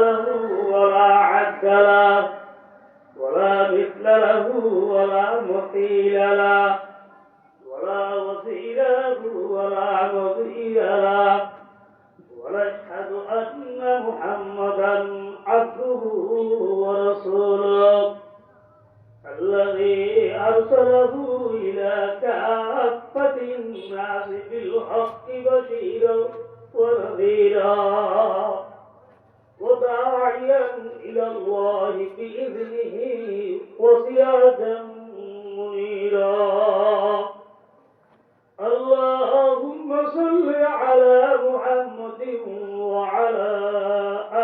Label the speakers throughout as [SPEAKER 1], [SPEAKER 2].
[SPEAKER 1] له ولا عد له ولا مثل له ولا مثيل له ولا وزير له ولا نظير له ونشهد أن محمدا عبده ورسوله الذي أرسله إلى كافة الناس بالحق بشيرا ونذيرا وداعيا إلى الله بإذنه وسراجا منيرا. اللهم صل على محمد وعلى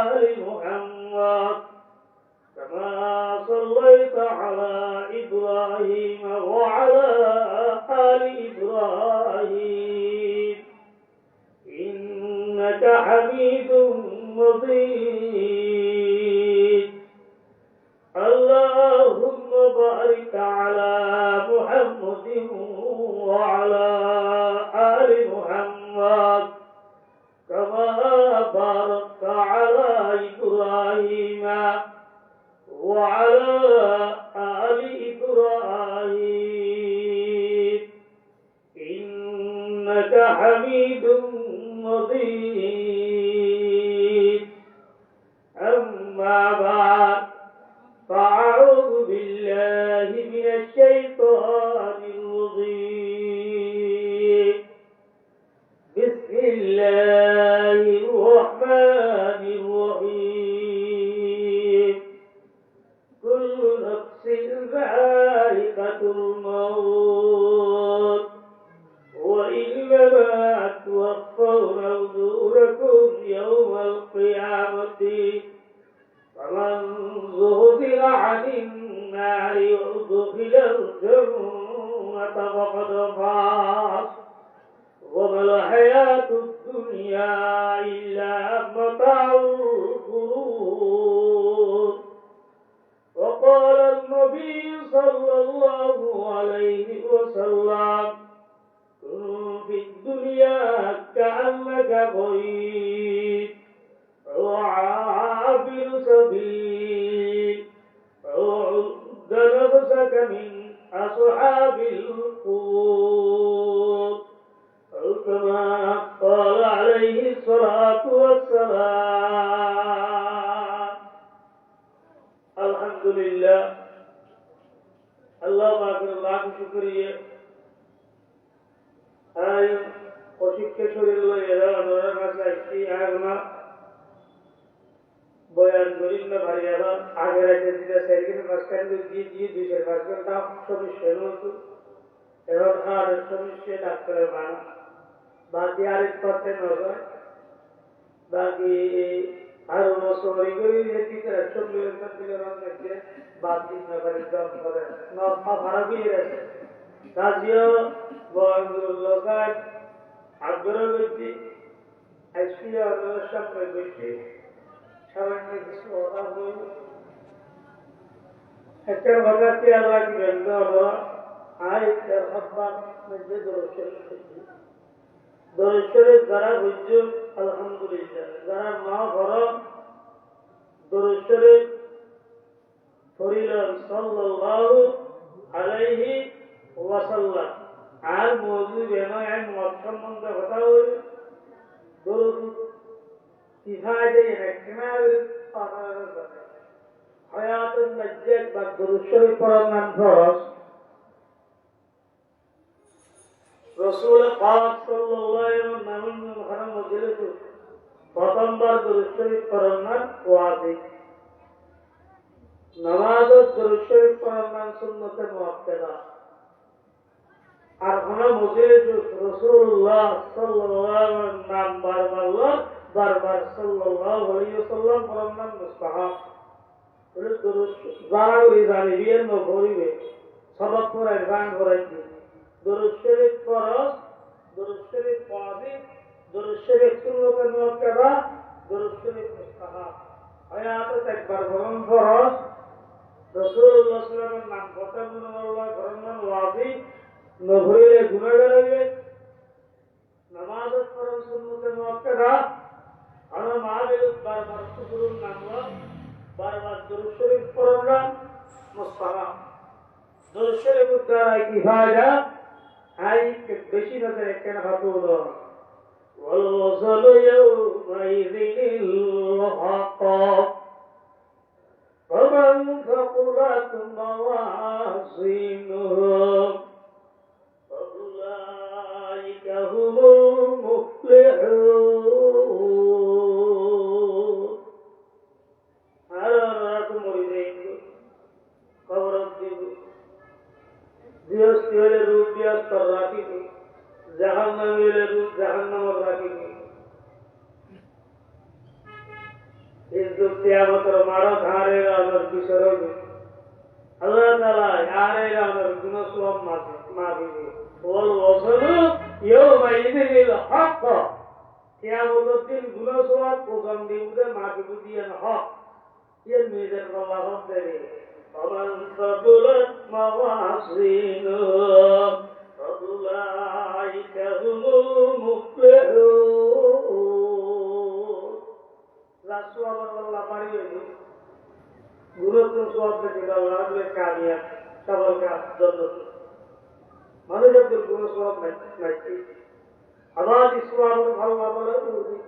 [SPEAKER 1] آل محمد كما صليت على إبراهيم وعلى آل إبراهيم إنك حميد مجيد. اللهم بارك على محمد وعلى آل محمد كما باركت على إبراهيم وعلى آل إبراهيم إنك حميد مجيد. أما بعد فأعوذ بالله من الشيطان الرجيم. بسم الله الرحمن الرحيم. كل نفس ذائقة الموت وإنما توفون أجوركم يوم القيامة فمن زهزح عن النار وأدخل الجنة فقد فاز وما الحياة الدنيا إلا متاع الغرور. وقال النبي صلى الله عليه وسلم كن في الدنيا كأنك غريب أو عابر سبيل أو عد نفسك من أصحاب القبور أو كما قال عليه الصلاة والسلام. الحمد لله. الله পাকের শুকরিয়া আই অশিক্ষা শরীর লইয়া আমরা কাছে একটি আগমা বয়ান করিল না ভাই আবার আগে রাখতে দিতে সেদিন মাঝখান দিয়ে দুইশের মাঝখানটা সমস্যা হতো এবার আর সমস্যা ডাক্তারের বানা বাকি আরেক পার্সেন্ট হবে বাকি আরো সবাই করি দিতে সম্মেলন দিলে রাখতে বাকি না করে জব করে নফা ভাড়া দিয়ে রাখে কাজিও বন্ধুল্লাহ কাজ আগ্রহী আইসিয়া সামনে বসে সামান্য কিছু কথা বল একটা কথা কি আল্লাহ কি বলতে হলো আয়াতের হকবান মধ্যে দরুদ যারা বুঝছো আলহামদুলিল্লাহ যারা না পড়ো দরুদ শরীফ পড়িলেন সাল্লাল্লাহু আলাইহি ওয়াসাল্লাম আর মওজু বেমায় মত সম্বন্ধে কথা হইল দরুদ কিফায়ে ইহতিমাল পারার হায়াতুন নাজ্জাত বা দরুদ শরীফ পড়ার নাম ফরজ। রাসূল পাক সাল্লাল্লাহু আলাইহি ওয়াসাল্লাম মুহাররম মজলিসে প্রথমবার দরুদ শরীফ পড়ার নাম ওয়াজিব। নামাজ দরুদ শরীফ পড়ার নাম সুন্নতে মুআক্কাদা। আর কোন মজলিসে রাসূলুল্লাহ সাল্লাল্লাহু আলাইহি ওয়াসাল্লাম নাম বারবার সাল্লাল্লাহু আলাইহি ওয়াসাল্লাম পড়ার নাম মুস্তাহাব। দরুদ জারি জারিবিয়ান নবরিবে সবক পড়ার গান পড়াইছে দরুদ শরীফ ফরজ দরুদ শরীফ ওয়াজিব দরুদ শরীফ সুন্নতে মুআক্কাদা দরুদ শরীফ মুস্তাহাব। হায়াতে একবার গ্রহণ ফরজ রাসূলুল্লাহ সাল্লাল্লাহু আলাইহি ওয়াসাল্লামের নাম কথা বলা গ্রহণ ওয়াজিব নবরিলে গুনাহ লাগে নামাজ ফরজ সুন্নতে মুআক্কাদা আমরা মাহফিল বারবার কুকুরুর নামলাম, বারবার দুরূদ শরীফ পড়লাম, মুস্তাফা দুরূদ শরীফ দ্বারা কি ফায়দা? আই বেশি নজরে কেন হাতুল والوصل يومئذ الحق فمن ثقلت موازينهم فأولئك هم المفلحون على رأكم مريدين قبر الدين দিয়স্তি হলে রূপ দিয়স্তর রাখিনি, জাহান্নাম হলে রূপ জাহান্নামর রাখিনি। কিন্তু কিয়ামতের মারা ধারে রানোর কিশোর হইবে আল্লাহ তাআলা আরে রানোর গুনাহ সওয়াব মাফিবে ওয়াল ওয়াসলু ইয়াউমাইযিল হক। কিয়ামতের দিন গুনাহ সওয়াব প্রথম দিনে মাফিবে দিয়ে হক এর মেয়েদের আল্লাহ দেবে। فمن ثقلت موازينهم فأولئك هم المفلحون। রাসূল আল্লাহ পারিয়ে গুরুত্ব সওয়াব থেকে আল্লাহ এর কামিয়া সবার কাজ জন্য মানুষের গুরু সওয়াব নাই। আবার ইসলাম ভালো বলে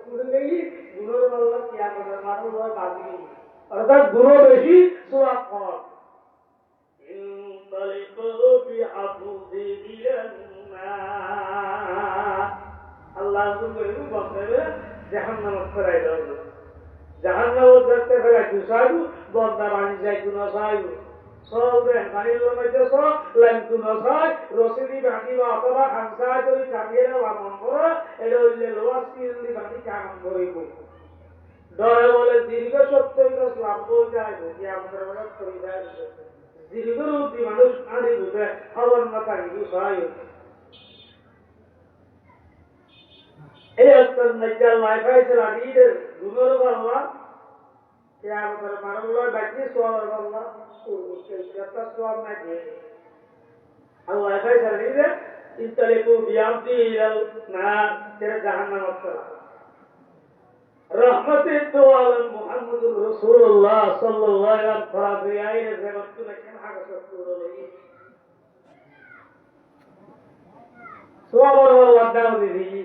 [SPEAKER 1] পুরো নেই গুরুর আল্লাহ কিয়ামতের মাঠে বাজি অর্থাৎ গুরু বেশি সওয়াব কম। আল্লাহ জাহান্নাম ফেরাই দেব, জাহান্নাম দেখতে ফেরাই সাইবু বন্দা বাণী যাই কোন সাইবু সব পানি লমাইতে সব লাইন কোন সাই রসিদি বাকি বা অথবা খামসা যদি কাটিয়ে লামন করে এটা হইলে লোয়াস কিলি বাকি কাম করিব ডরে বলে দীর্ঘ 70 গজ লাভ যায় যে আমাদের বড় করি যায় দীর্ঘ রূপী মানুষ আদি বুঝে খবর না পারি বিষয় এই একটা নজ্জাল ওয়াইফাই সে লাগিয়ে গুণর বাবা কে আমাদের মানবলা বাকি সোয়ার বাবা उसके जत्ता स्वाब में दे अल्लाह वाईफाई चली दे इंतले को बियामती इलल ना तेरे जहन्नम अफसरा रहमते दो आलम मुहम्मद रसूलुल्लाह सल्लल्लाहु अलैहि वसल्लम फराबियाई ने जबत ने केन हाग सत्तुर लई स्वाबर अल्लाह दाव दी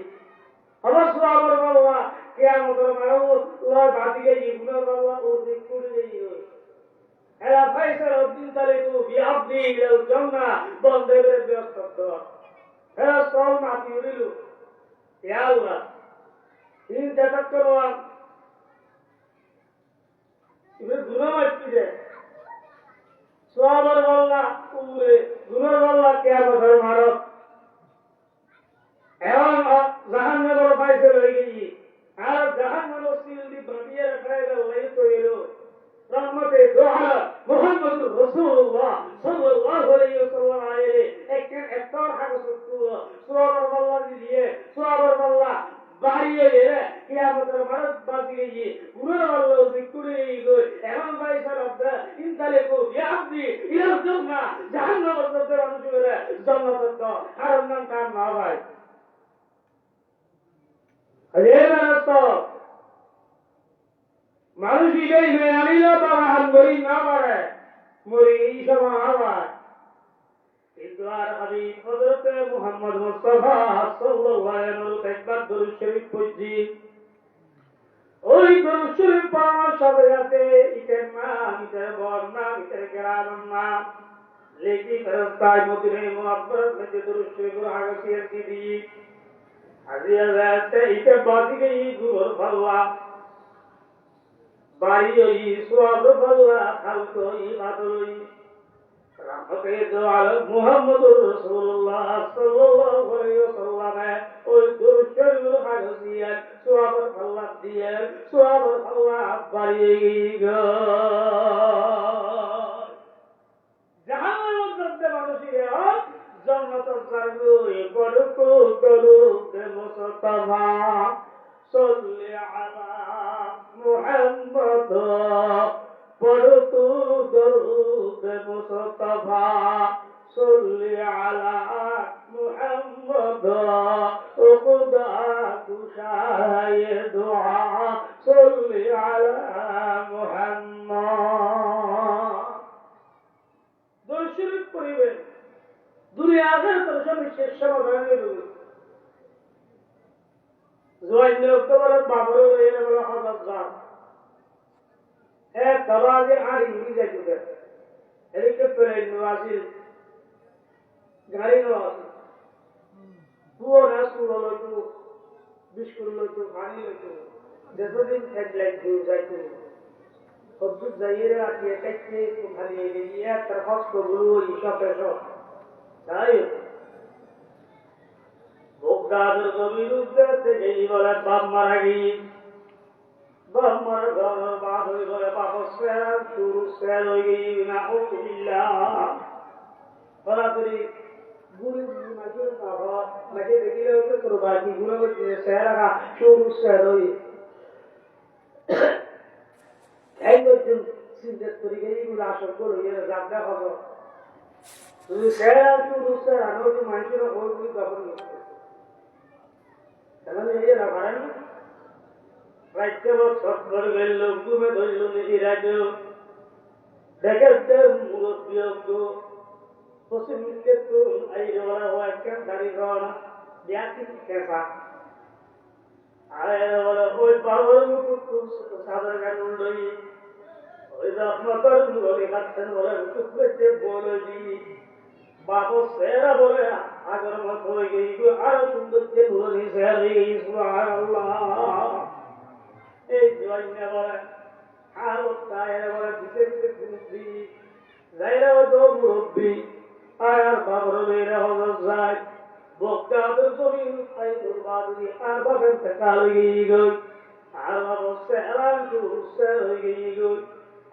[SPEAKER 1] अब स्वाबर अल्लाह कियामत मारो अल्लाह बाती के इब्न अल्लाह और दिकुड़ गई हो এরা ফাইসার উদ্দিন তালিকু বিআবদি ইলাল জান্নাহ বন্দেদের ব্যস্তত এরা সল মাটি উড়িলু ইয়া আল্লাহ ইন জাকাত করওয়ান ইবে গুনাহ মাটি দে সওয়াবের আল্লাহ উরে গুনার আল্লাহ কিয়ামতের মারো এবং জাহান্নামের ফাইসার হয়ে গই আর জাহান্নামের সিলদি বাদিয়ে রাখাইবে লই কইলো रहमते दो आलम मुहम्मद रसूलुल्लाह सल्लल्लाहु अलैहि वसल्लम आए एक और हाग सत्तुर सुवर अल्लाह दिए सुवर अल्लाह बारिए रे कियामतेर मारत बाजी गई गुरु अल्लाह जिकुरे गई एमन भाई साहब इंतले को बिआबदी इला जन्नाह जहन्नम से अनुजुरे जन्नत का हारनाम काम ना भाई अरे रास्तो মানুষ ইলেই মেনালিলা বাহান মরি না পারে মরি এই সময় আবার কিন্তু আর হাবিব হযরত মুহাম্মদ মুস্তাফা সাল্লাল্লাহু আলাইহি ওয়াসাল্লাম একবার দরুদ শরীফ পড়ছি ওই দরুদ শরীফ পড়ার সাথে সাথে ইতের নাম ইতের বর্ণনা ইতের গ্রামের নাম লেকি ফেরেশতায় মদিনে মুআব্বত में দরুদ শরীফ হাগিয়ে দি আজিয়া যাতে ইতে বাজি গই গুরুর ফল্লা बारी होई स्वाब बल्ला खालको इबादोई रहमते दो आलम मुहम्मद रसूलुल्लाह सल्लल्लाहु अलैहि वसल्लम ओई दुरुशर हाजिया स्वाब बल्ला दिए स्वाब बल्ला बारी गो জাহান্নামের মধ্যে মানুষেরা জান্নাতের জারগুই বড়কো করু দে মুস্তাফা সাল্লি আলা मुहम्मद पढ़तु दरूद मुस्तफा सल्ली अला मुहम्मद खुदा कुशाए दुआ صل على محمد درود شریف পড়িবেন দুনিয়ার দর্শন শেষ সমাধান হয়ে জোয়াইন অক্টোবর বাবর এর বলা হযরত জান এক তবাগে আর ইংরেজি যাইতে হেলিকপ্টারে নওয়াজিল গাড়ি নওয়াজ পুরো রাসূল হলো বিস্কুট হলো পানি হলো যতদিন হেডলাইট দিয়ে যাইতে সবুজ যাইরে আর এটাকে খালি এরিয়া তার হসপিটাল ইসব এসব তাই ভোগদাদের বিরুদ্ধে যেই বলে বাপ মারা গিয়ে বাপ মারা ঘর বাদ হয়ে বলে বাপ স্যার শুরু স্যার হয়ে গিয়ে না বলা করি গুরু নাকি বাবা নাকি দেখিলে হচ্ছে তোর বাকি গুলো স্যার শুরু স্যার হয়ে এই বছর চিন্তা করি গেলে এগুলো আসল করে যাত্রা হবো তুমি স্যার শুরু স্যার আরো যে মানুষের ওইগুলি তখন তাহলে এই না পারেন রাজ্য সব করে গেল তুমি ধরল নিজে রাজ্য দেখে মুরব্বী পশ্চিম তো এই ওরা হয় কেন দাঁড়িয়ে গড়া ব্যাটি কেসা আরে ওরা ওই পাওয়ার খুব সাধারণ গান উন্ডই ওই রহমতের বলে হাতেন বলে টুকরে বলে দি বাবু সেরা বলে আগের মতো হয়ে গেই আরো সুন্দর যে বলে সেরা হয়ে গেই সুবহানাল্লাহ এই জয়নে বলে আর তায়ের বলে দিতে দিতে ঘুমতি যাইরা তো মুরব্বি আর বাবর মেরা হলো যায় বক্তাদের জমিন আই দুর্বাদি আর বাগান কাল গই গই আর বাবু সেরা হয়ে গেই গই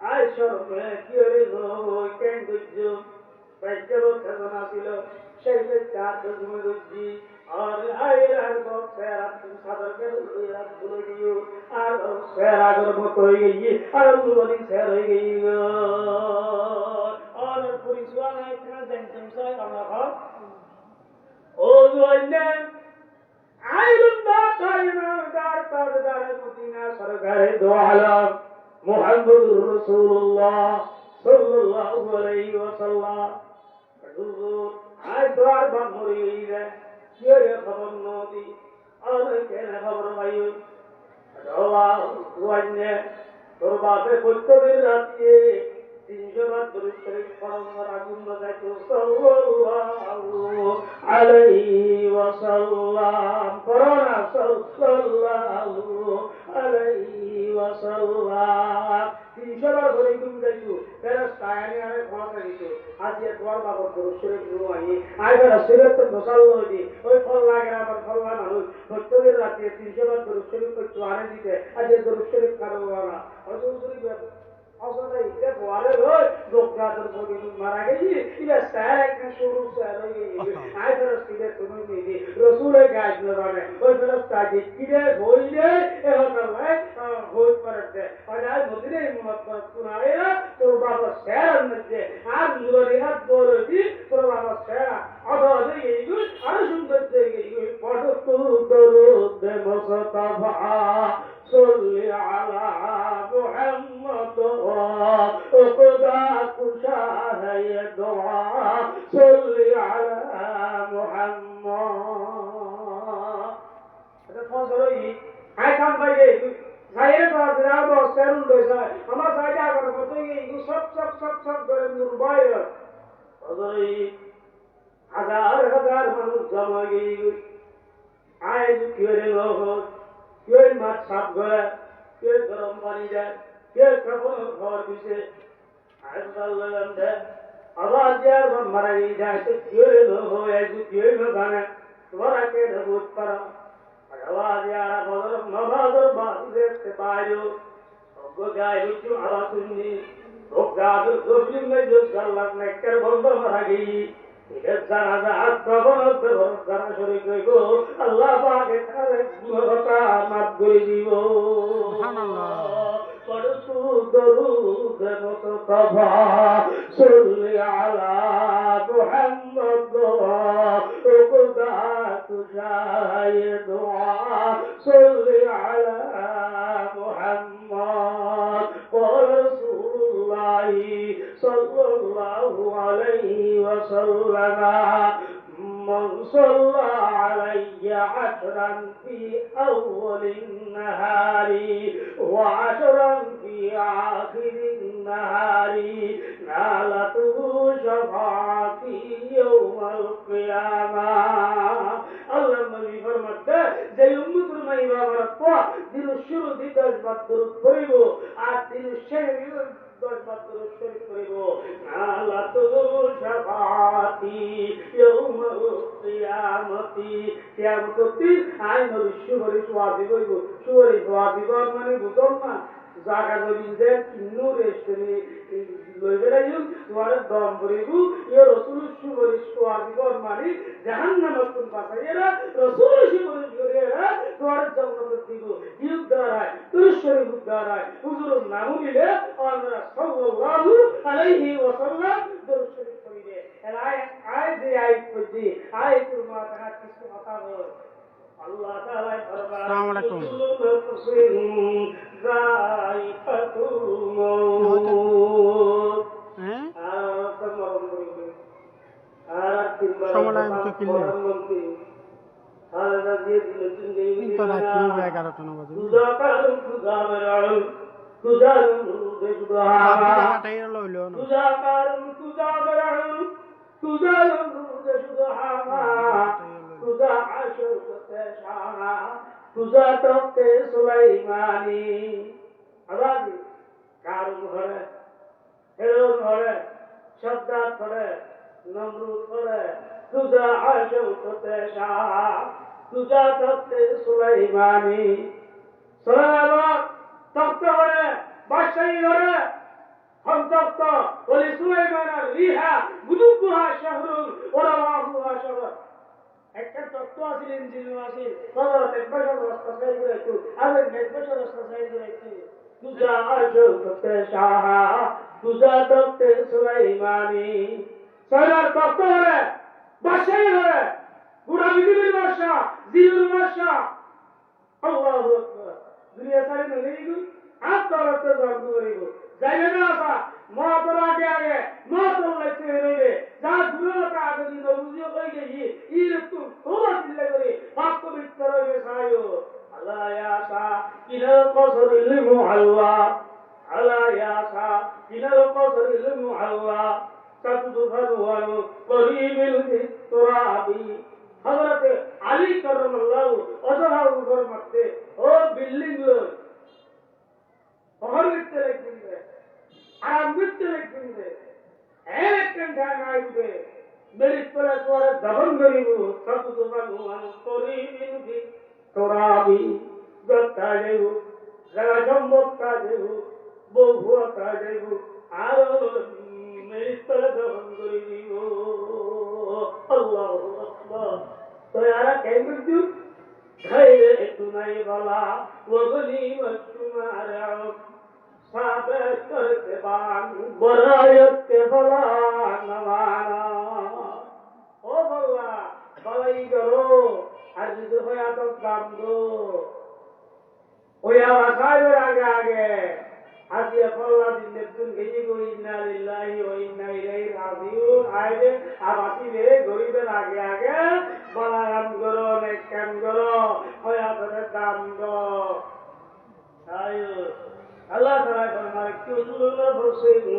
[SPEAKER 1] আই শর্মে কি রে গো কেন গজো पैसे खजाना ছিল সেই চার জমি রুজি আর আইরার বক্সেরা তুম সাদর করে রাত বলে দিও আর সেরা আগর মত হয়ে গই আর দুবনি সেরা হয়ে গই আর পরিসুয়া নাই কেন জানতাম সাই আমরা ও জয়নে আইলুম দা কায়না দার তারদার মদিনা সরকারে দো আলম মুহাম্মদুর রাসূলুল্লাহ সাল্লাল্লাহু আলাইহি ওয়াসাল্লাম আজ দ্বার বন্ধ হয়ে গেছে কে খবর নদী আর কেন খবর ভাই রওয়া ওয়াজনে তোর বাপে কইতদিন রাতে 300 বার দরুদ শরীফ পড়ার আগুন লাগাইতো সাল্লাল্লাহু আলাইহি ওয়াসাল্লাম করোনা সাল্লাল্লাহু আলাইহি ওয়াসাল্লাম 300 বার বলে তুমি যাইতো ফেরেশতা আনি আরে ফলাতে দিত আজ এ তোমার বাবা দরুদ শরীফ গুলো আই আইবার সিরাত তো বসালো দি ওই ফল লাগে আবার ফল না হল কইতদিন রাতে 300 বার দরুদ শরীফ কইতো আনে দিতে আজ এ দরুদ শরীফ কারো না দরুদ শরীফ औसत इतने बुआरे हो डॉक्टर को भी मारा गई ये सैर एक शुरू से आ रही है आए फिर सीधे तुम्हें नहीं दी रसूल गाइड में वाले और फिर ताजी सीधे बोले ये होता है होत परते और आज मुद्दे हिम्मत पर सुनाए तो बाबा सैर में से आज मुझे हाथ बोलो जी तो बाबा सैर अब आ गई ये और सुंदर से ये पढ़ो तो दरूद मुस्तफा صل على محمد خدا کشا ہے یہ دعا صل على محمد এটা ফজরই আই কাম ভাই সাইরে তো বিরাট অসরুন দইছা আমার সাইডে আগর কতই এই সব করে নুরবাই ফজরই হাজার মানুষ জমা গই আই কিরে লোক কেউ মাছ সাপ করে কেউ গরম পানি দেয় কেউ কাপড় খাওয়ার বিষে আবার যার মারা গিয়ে যায় তো কেউ লোক হয়ে কেউ ভাঙে তোরা কে বুঝ পারা আবার যারা বদর নবাদর বাসু দেখতে পাইলো অজ্ঞ গায়ে উঁচু আওয়াজ শুনি রোগাদর গভীর में जो गल्ला में कर बंद मारा गई জানাজা আত্মবন জানা শরীক গো আল্লাহ পাকে তার গুনাহটা মাফ করে দিব সুবহানাল্লাহ পড়ো درود مصطفى صل على محمد خدا تجاي دعاء صل على محمد قال رسول الله صلى الله عليه وسلم من صلى علي عشرا في أول النهار وعشرا في آخر النهار نالته شفاعتي يوم القيامة الله النبي فرماতে যে উম্মতের মাইবা বরকত দিল শুরু দিতে মাত্র করিব আর দিল শেষ দশ মাত্র শরীর করিব নালাতু শাফাতি ইয়াউমাল কিয়ামতি কিয়ামতি আইনুল সুবরিশ ওয়াজিব হইব সুবরিশ ওয়াজিব মানে বুঝল না জায়গা জমিন যে কিন্নু রেস্টনি লইবে রাইল তোমারে দম করিব ইয়া রাসূল সুবরিশ ওয়াজিব মানে জাহান্নামে কোন পাছাইরা রাসূল সুবরিশ করিরা তোমারে জান্নাতে দিব ইউদ দ্বারায় তুর শরীফ দ্বারায় হুজুর নাম নিলে আমরা সাল্লাল্লাহু আলাইহি ওয়াসাল্লাম দরুদ শরীফ পড়িবে এর আয় যে আয়াত পড়ছি আয়াতুল মাতাহাত কিছু কথা বল আল্লাহ তাআলা ফরমান আসসালামু আলাইকুম যায়কাতুল মউত হ্যাঁ আর তিনবার সমলায় তো কিনলে আলাদা দিয়ে দিলে তুমি তো রাখি 11টা না বাজে দুজাকারুম দুজামেরাল দুজারুম দুজুদা টাইর লইলো না দুজাকারুম দুজামেরাল দুজারুম দুজুদা দুজা আশুরতে শানা দুজা তকে সুলাইমানি আবাদি কারুম ঘরে হেরোন ঘরে শব্দাত ঘরে নমরুদ ঘরে দুজা আশুরতে শানা দুজা তকে সুলাইমানি সুলাইমান তক্ত ঘরে বাদশাহী ঘরে হন্তক্ত ওলি সুলাইমান রিহা গুদুবুহা শাহরুল ওরাওয়াহুহা শাহর একটা তত্ত্ব আছে ইঞ্জিন আছে হযরত একবার রাস্তা সাইড করে একটু আগে একবার রাস্তা সাইড করে একটু তুজা আজো ততে শাহা তুজা ততে সুলাইমানি সারার তত্ত্ব হরে বাদশাহী হরে পুরা পৃথিবীর বাদশা জিলুল বাদশা আল্লাহু আকবার দুনিয়া সারি নেই গো আজ তরতে জন্ম করিব জায়গা না আসা মহাতর আগে আগে মহাতর লাগতে রইবে যা দূরতা আগে দিন বুঝিও কই গেছি ইরতু তোলা দিলে করে বাস্তবিক করবে সায়ো আল্লাহ ইয়াসা কিনাল কসরিল মুআল্লা আল্লাহ ইয়াসা কিনাল কসরিল মুআল্লা তাদুফারু ওয়াল করিবিল তুরাবি হযরত আলী কারামাল্লাহু ওয়াজহার উপর মধ্যে ও বিল্ডিং और वित्त लेकिन आराम वित्त लेकिन एक घंटा नाइबे मेरी तरह द्वारा दबन करीबो सब दुबन हुआ तोरी बिनती तोराबी गत्ता जेबो जरा जम्बोत्ता जेबो बहुता जेबो आरो मेरी तरह दबन करीबो अल्लाहु अकबर तो यारा कैसे क्यों खैरे तुनाई वाला वगली वस्तुमारा साबत करते बान बरायत के भला नवाना ओ भला भलाई करो आज जो होया तो काम दो ओया वासाय आगे आगे आज ये भला दिन तुम गई को इन्ना लिल्लाहि व इन्ना इलैहि राजिऊन आए अब आती वे गरीब आगे आगे भला काम करो नेक काम करो होया तो काम दो आयो Allah Ta'ala फरमाए कुल्लु नफ्सिन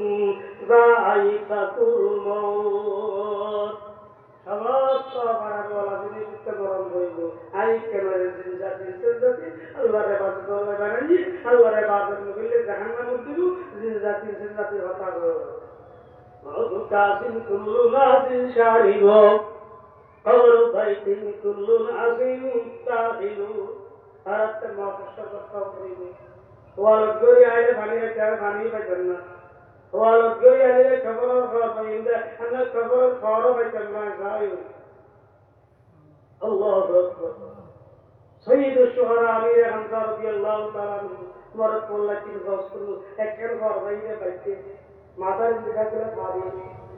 [SPEAKER 1] जाइकातुल मौत समस्त मरने वाला जिनिस के मरण होइबो आई के मरे जिंदा जिंदगी अल्लाह रे बात करे बानी अल्लाह रे बात मिले जहन्नम दिबो जिंदगी होता गो बहुत कासिन कुल्लु नासिन शारिबो कबर बैतिन कुल्लु नासिन तादिलु हरत मौत करिबो वाल गोरी आले पानी रे चार पानी पे करना वाल गोरी आले खबर और पाइंदे अन्ना खबर और पे करना सायो अल्लाहु अकबर सय्यद शुहरा अमीर हमजा रज़ियल्लाहु ताला তোমার করলা কিন্তু দশ করলো একের ঘর বাইরে বাইতে মাথার দিকে করে পারি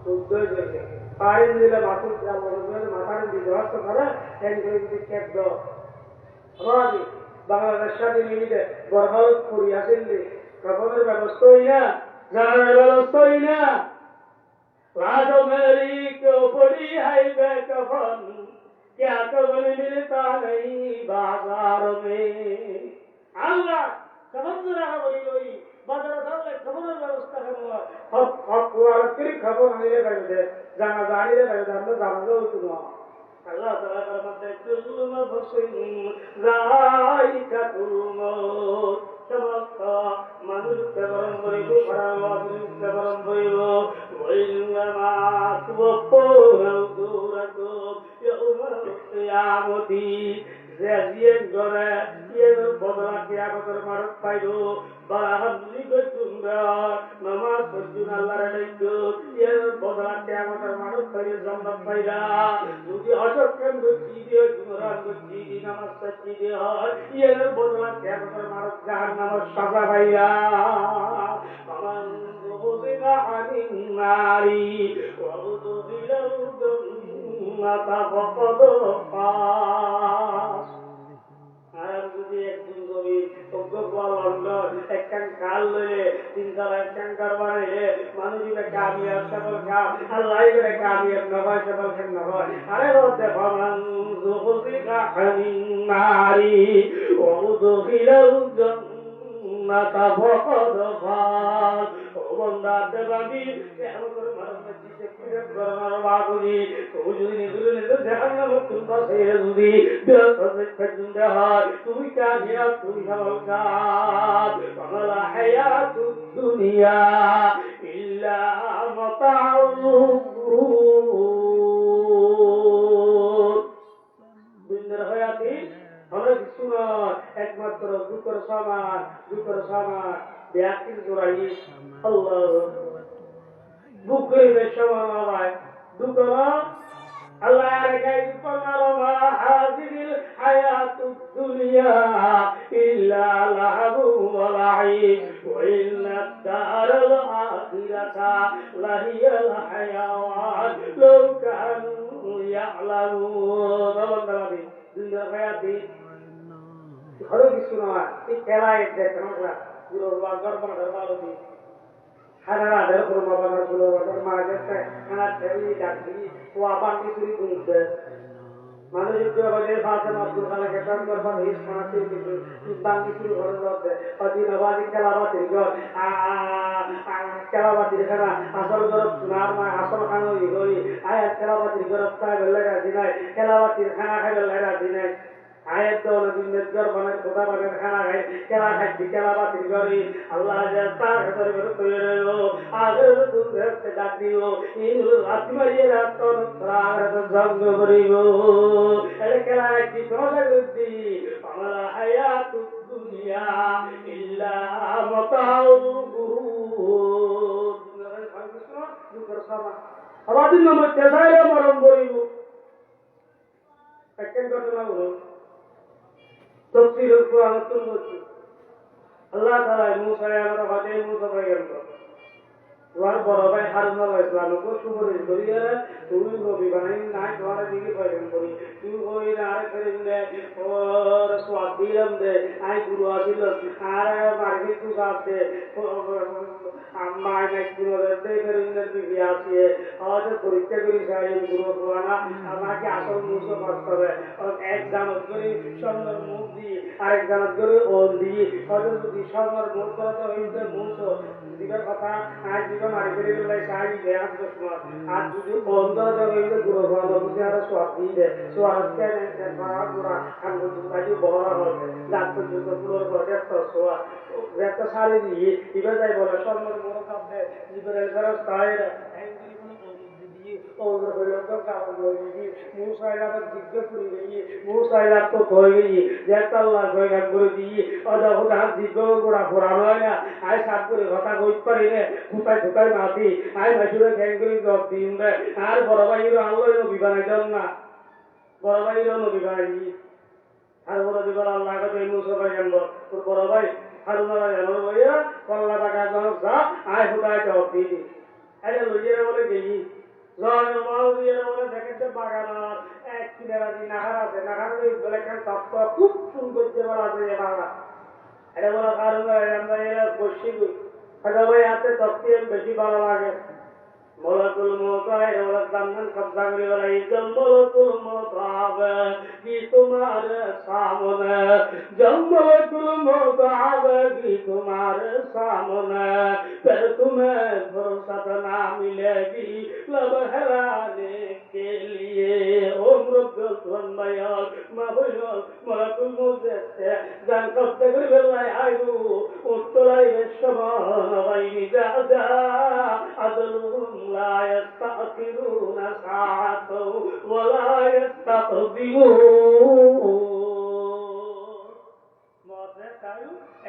[SPEAKER 1] উদ্যোগ হয়েছে পারি দিলে মাথুর মাথার দিকে হস্ত করে একজন যদি ক্যাপ দাও আমাদের বাংলাদেশ স্বাধীন মিলিতে বরহাল করি আসেননি কাপড়ের ব্যবস্থা হই না জানার ব্যবস্থা হই না राजो मेरी क्यों पड़ी है बेकफन क्या कफन मिलता नहीं बाजार में अल्लाह समझ रहा वही वही बाजार साले खबर व्यवस्था करना अब कुआर की खबर नहीं बैठे जाना जाने बैठे हम जाना दो तुम अल्लाह ताला फरमाते कुल्लु नफ्सिन जायकातुल मौत समस्त मनुष्य परम परिबु परमात्मा परम परिबु वइन्नमा तुवफ़्फ़ौना उजूरकुम यौमल क़ियामति Zazien gore yen bodra kiyamoter marut paido barahan ligotunda nama sujun Allah radaiku yen bodra kiyamoter marut paido zambat paida jodi ashokkan gochi dio guran gochi di namas sachi dio yen bodra kiyamoter marut jahannam saza paida aman zuhzina anin nari wa udkhila jannata faqad faz একখান কাল লইলে তিনতলা একখান করবারে মানুষ কামিয়াব সফল কাম আল্লাহ করে কামিয়াব নয় সফল খান নয় আরে বলতে ফামান যুগিকা আনিন নারি ওয়া উদখিলাল জান্নাতা ফাকাদ ফাজ ও বান্দা দেবাবি কেমন করে মানুষ দিতে করে গরমার বাগুজি ও যদি নিদুলে জাহান্নাম তুলবা ছেড়ে যদি বিরাসতে ফেজুন্দা হয় তুমি কামিয়াব তুমি সফল কাম ওয়ালা হায়াতুদ দুনিয়া ইল্লা মাতাউল গুরুর দুনিয়ার হায়াতি হলো সুনার একমাত্র দুঃখের সমান ব্যাকির জোড়াই আল্লাহ বুকের সমান হয় দুঃখের আল্লাহ রেখাই পনারমা হাজিল হায়াতুদ দুনিয়া ইল্লা লাহু ওয়া লাইব ওয়া ইন্নাদ দারাল আখিরাতা লাহিয়াল হায়াওয়ান লাউ কানু ইয়ালামুন বান্দাবাদি দুনিয়ার হায়াতি ঘরে কিছু নয় এই খেলায় দেখেন আমরা পুরো গর্বনা ধর্মালতি হানারা ধর্ম বাবার পুরো ধর্মা দেখতে খানা ছেড়ে ডাকি ও আবার কিছু করতে মানুষ যদি ফাতে আব্দুল খালেক কাম করবার হিস মানতে কিছু বাঙ্গি শুরু করে দিতে অদিন আবাদি খেলাবাতি গর খেলাবাতি খানা আসল গরব সুনার মা আসল খানো হই আয়া খেলাবাতি গরব তা লাগা দিনাই খেলাবাতি খানা খাইলে লাগা দিনাই ayat to na din jar bana kota bana khana hai kela hai kela ba tirgari allah ja ta khatar ber toyero agar tu se dakdiyo inul atmariye raton sagar jang bariyo ele kela hai ki tola guddi amala hayatud dunya illa mata'ul ghurur dunare bhagishno dukar sama abadin namre tesaile maram bariyo ekken gotona holo তফসিরুল কুরআন তুলছি আল্লাহ তাআলা মুসা আমার হাতে মুসা পয়গম্বর war বড় ভাই হারুন আলাইহিস সালামকে সুবরি করিয়া তুমি নবী বানাই না তোমার দিকে পয়গম্বর তুমি কই না আর করেন দে ওর সোয়াদিলাম দে আই গুরু আদিল আর মার্গে তু গাতে আম্মা নাই গুরু দে করেন দে বিয়াসিয়ে আজ পরীক্ষা করি যাই গুরু কোনা আমাকে আসল মুসা করতে আর এক জানত করি সুন্দর মুখ দি আরেক জানত করে ওল দি হযরত যদি সুন্দর মুখ করতে হইতে মুসা দিবার কথা আজ জীবন আর করে লাই সাই দেয়াত দশমা আজ যদি বন্ধ হইতে গুরু ভালো বুঝে আর সোয়াদি দে সোয়াদকে না পুরা খান বুঝাই বড় হবে ডাক্তার যত পুরো করে তো সোয়া একটা সারি দিয়ে দিবে যাই বলে সুন্দর মুখ করতে লিবারেল করা স্টাইল और लोगों का बोलेगी मूसाइला पर जिग्गे पूरी गई मूसाइला तो खोई गई जैसा अल्लाह कोई का पूरी दी और उधर जिग्गो गुड़ा पुराना है आए साथ पूरे घटा कोई पर इन्हें खुताई माती आए मशहूर खेंगरी जॉब दी उन्हें आर बराबर ये अल्लाह ने बिबाने करना बराबर ये ने बिबाने दी आर बराबर बिबाने अल्लाह का तो मूसा का जन्म और बराबर হারুমারা এমন লইয়া কল্লা টাকা জনক যা আয় হুদায় জবাব দিয়ে দিই এটা লইয়া বলে গেলি জনের মাল দিয়ে বলে দেখেছে বাগান এক কিনারা দি নাহার আছে নাহার বলে কেন তপ্ত খুব সুন্দর যে বলা আছে যে বাংলা এটা বলে হারুমারা আমরা এরা বসি এটা ভাই হাতে তপ্তি বেশি ভালো লাগে মলাকুল মৌত এটা বলে দামন কবজা করে বলে এই জল মলাকুল মৌত হবে কি তোমার সামনে जब मलकुल मौत आवेगी तुम्हारे सामने फिर तुम्हें फुर्सत ना मिलेगी लब हराने के लिए उम्र बयान मलकुल मौत से जान कब तक बेलाय आयु उत्तराय शबान वैनि जाजा अदलुम ला यस्तअखिरुन साअतु वला यस्तक़दिमून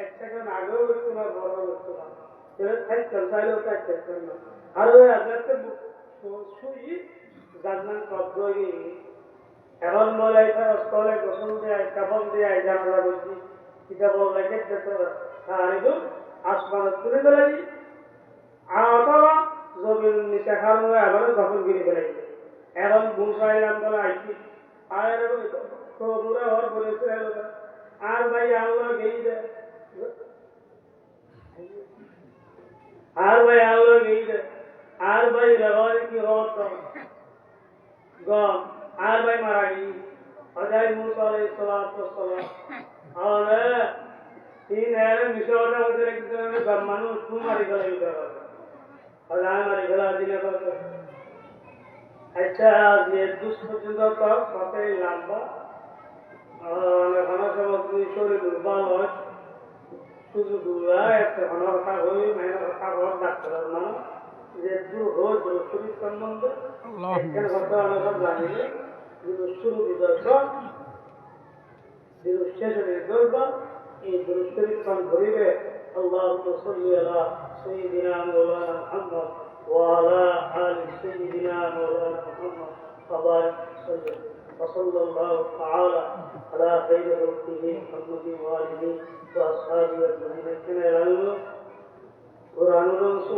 [SPEAKER 1] एक सेकंड आगे बढ़ते ना बड़ा बढ़ते ना तेरे थाई चलता है लोग एक सेकंड ना हर वे अगर ते सुई जानना कब्ज़ो ही एवं मोला इधर स्कूले घुसन दिया कबम दिया जानना बुद्धि इधर बोल रहे हैं जैसे सारे जो आसमान तुले चलाई आवाज़ जो भी निशाखार में एवं घुसन गिरी चलाई एवं भूसाई लंबा आईची आये रे तो पूरा और बोले से लोग আর ভাই আল্লাহ গেইদে আর ভাই আল্লাহ গেইদে আর ভাই লাগারে কি হত গম আর ভাই মারা গই হযরত মুসা আলাইহিস সালাতু ওয়াসসালাম আরে তিন এর মিশরে ওদের একজন মানুষ মারি গেল ইদার হযরত মারি গেল দিনে কত আচ্ছা যে দুষ্ট পর্যন্ত তো কতই লম্বা খানা সব শরীর দুর্বল হয় শুধু একটা খানা কথা হই মেহনত কথা বড় ডাক্তারের নাম যে দূর হয় শরীর সম্বন্ধে এখানে কথা আমরা সব জানিলে কিন্তু শুরু বিদর্ভ কিন্তু শেষে বিদর্ভ এই শরীর কান ধরিবে اللهم صل على سيدنا مولانا محمد وعلى آل سيدنا مولانا محمد وبارك وسلم وصلى الله تعالى على خير خلقه محمد وآله وأصحابه أجمعين.